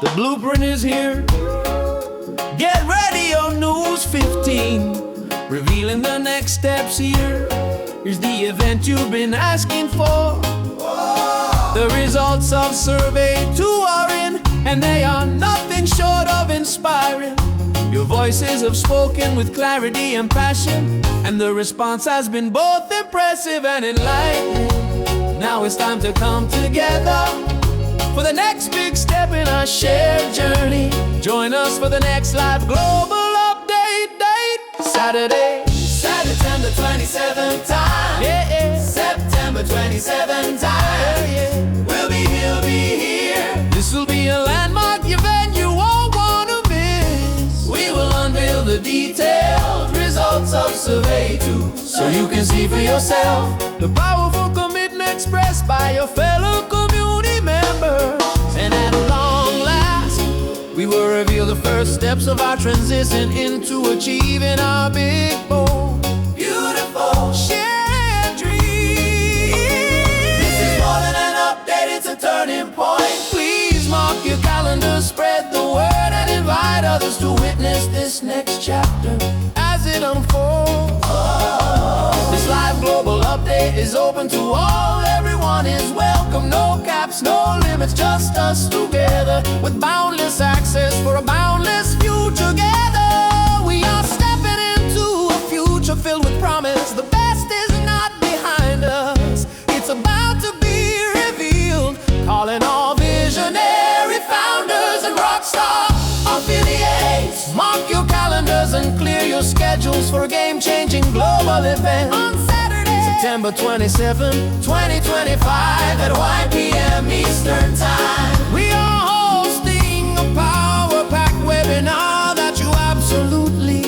The blueprint is here. Get ready on News 15, revealing the next steps here. Here's the event you've been asking for. The results of survey 2 are in, and they are nothing short of inspiring. Your voices have spoken with clarity and passion, and the response has been both impressive and enlightening. Now it's time to come together for the next big step in our shared journey. Join us for the next live global update date. Saturday, September 27th time. September 27th time. We'll be here. This will be a landmark event you won't want to miss. We will unveil the detailed results of survey 2, so you can see for yourself the powerful commitment expressed by your fellow community members. And at long last, we will reveal the first steps of our transition into achieving our big, bold, beautiful shared dream. This is more than an update, it's a turning point. Please mark your calendar, spread the word, and invite others to witness this next chapter as it unfolds. This live global update is open to all. Everyone is welcome, no caps, no limits, just us together with boundless access for a boundless future together. We are stepping into a future filled with promise. The best is not behind us, it's about to be revealed. Calling all visionary founders and rockstar affiliates. Mark your calendars and clear your schedules for a game-changing global event on Saturday, September 27, 2025 at 1 p.m. Eastern Time. We are hosting a power-packed webinar that you absolutely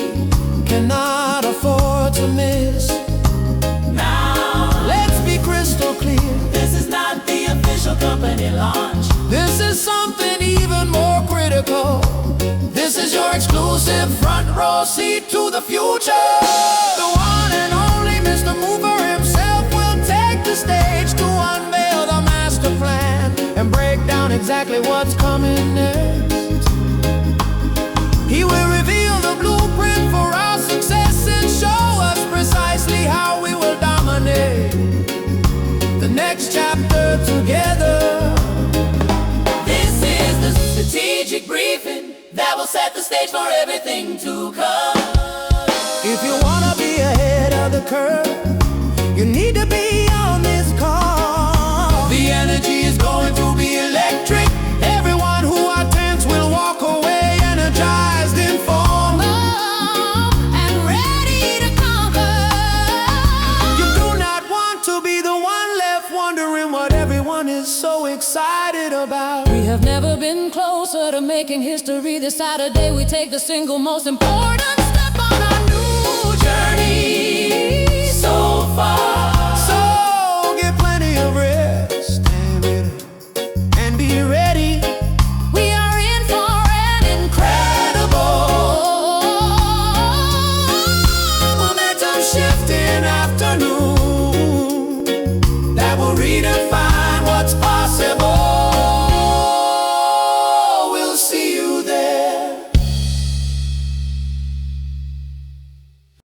cannot afford to miss. Now, let's be crystal clear. This is not the official company launch. This is something even more critical. This is your exclusive front row seat to the future. The one and only Mr. Mover himself will take the stage to unveil the master plan and break down exactly what's coming next. He will reveal the blueprint for our success and show us precisely how we will dominate the next chapter together. This is the strategic briefing that will set the stage for everything to come. If you wanna be ahead of the curve, you need to be on this call. The energy is going to be electric. Everyone who attends will walk away energized, informed, and ready to conquer. You do not want to be the one left wondering what everyone is so excited about. We have never been closer to making history. This Saturday we take the single most important step on our new journey so far.